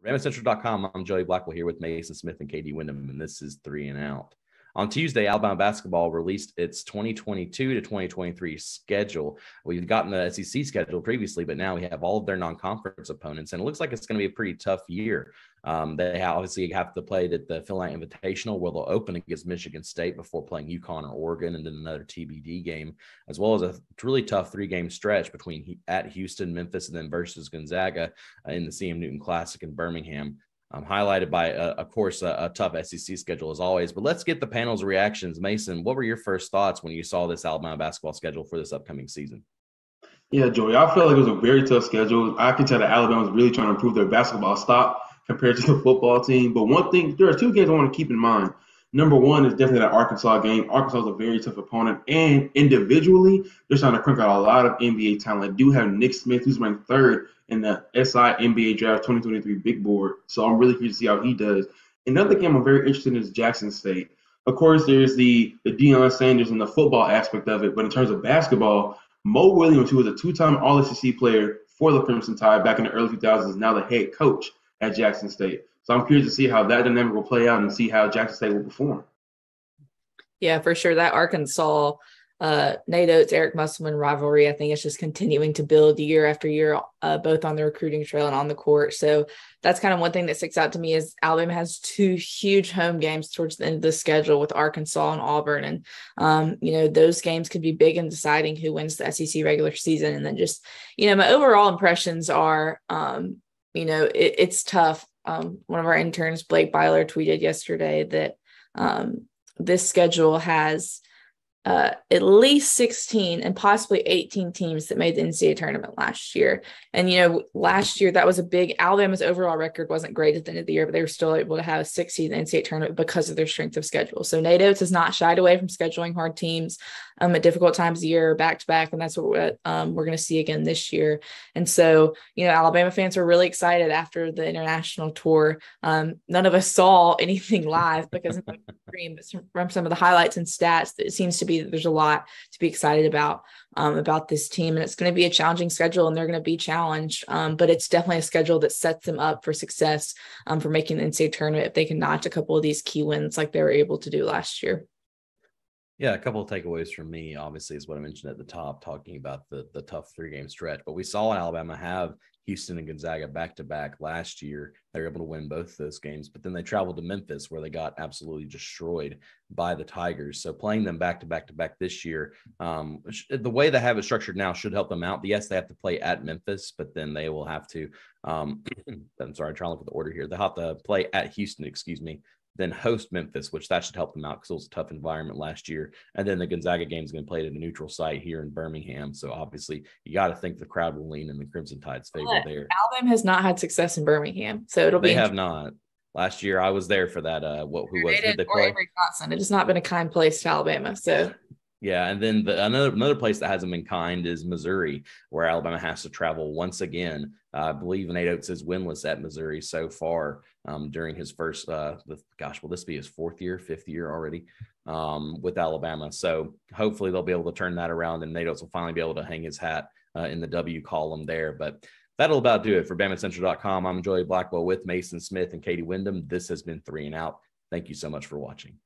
BamaCentral.com. I'm Joey Blackwell here with Mason Smith and Katie Wyndham, and this is 3 and Out. On Tuesday, Alabama basketball released its 2022 to 2023 schedule. We've gotten the SEC schedule previously, but now we have all of their non-conference opponents, and it looks like it's going to be a pretty tough year. They obviously have to play the Phil Knight Invitational, where they'll open against Michigan State before playing UConn or Oregon, and then another TBD game, as well as a really tough 3-game stretch between at Houston, Memphis, and then versus Gonzaga in the CM Newton Classic in Birmingham. Highlighted by, of course, a tough SEC schedule as always. But let's get the panel's reactions. Mason, what were your first thoughts when you saw this Alabama basketball schedule for this upcoming season? Yeah, Joey, I felt like it was a very tough schedule. I could tell that Alabama was really trying to improve their basketball stock compared to the football team. But one thing, there are two games I want to keep in mind. Number one is definitely that Arkansas game. Arkansas is a very tough opponent. And individually, they're trying to crank out a lot of NBA talent. I do have Nick Smith, who's ranked third in the SI NBA Draft 2023 Big Board. So I'm really curious to see how he does. Another game I'm very interested in is Jackson State. Of course, there's the Deion Sanders and the football aspect of it. But in terms of basketball, Mo Williams, who was a 2-time All-SEC player for the Crimson Tide back in the early 2000s, is now the head coach at Jackson State. So I'm curious to see how that dynamic will play out and see how Jackson State will perform. Yeah, for sure. That Arkansas, Nate Oates, Eric Musselman rivalry, I think it's just continuing to build year after year, both on the recruiting trail and on the court. So that's kind of one thing that sticks out to me is Alabama has 2 huge home games towards the end of the schedule with Arkansas and Auburn. And, those games could be big in deciding who wins the SEC regular season. And then just, my overall impressions are, it's tough. One of our interns, Blake Byler, tweeted yesterday that this schedule has at least 16 and possibly 18 teams that made the NCAA tournament last year. And, last year that was a big – Alabama's overall record wasn't great at the end of the year, but they were still able to have a 6 seed in the NCAA tournament because of their strength of schedule. So Nate Oates has not shied away from scheduling hard teams at difficult times of the year, back-to-back, and that's what we're going to see again this year. And so, Alabama fans are really excited after the international tour. None of us saw anything live because of the stream, but from some of the highlights and stats, it seems to be that there's a lot to be excited about this team, and it's going to be a challenging schedule, and they're going to be challenged. But it's definitely a schedule that sets them up for success for making the NCAA tournament if they can notch a couple of these key wins like they were able to do last year. Yeah, a couple of takeaways from me, obviously, is what I mentioned at the top, talking about the tough 3-game stretch. But we saw Alabama have Houston and Gonzaga back-to-back last year. They were able to win both those games, but then they traveled to Memphis where they got absolutely destroyed by the Tigers. So playing them back-to-back this year, the way they have it structured now should help them out. Yes, they have to play at Memphis, but then they will have to I'm sorry, I'm trying to look at the order here. They'll have to play at Houston, then host Memphis, which that should help them out because it was a tough environment last year. And then the Gonzaga game is going to play at a neutral site here in Birmingham. So obviously you got to think the crowd will lean in the Crimson Tide's favor there. Alabama has not had success in Birmingham, so they have not. Last year I was there for that. Who did they play? Avery Johnson. It has not been a kind place to Alabama. So yeah, and then another place that hasn't been kind is Missouri, where Alabama has to travel once again. I believe Nate Oates is winless at Missouri so far during his first, will this be his fifth year already with Alabama? So hopefully they'll be able to turn that around, and Nate Oates will finally be able to hang his hat in the W column there. But that'll about do it for BamaCentral.com. I'm Joey Blackwell with Mason Smith and Katie Wyndham. This has been 3 and Out. Thank you so much for watching.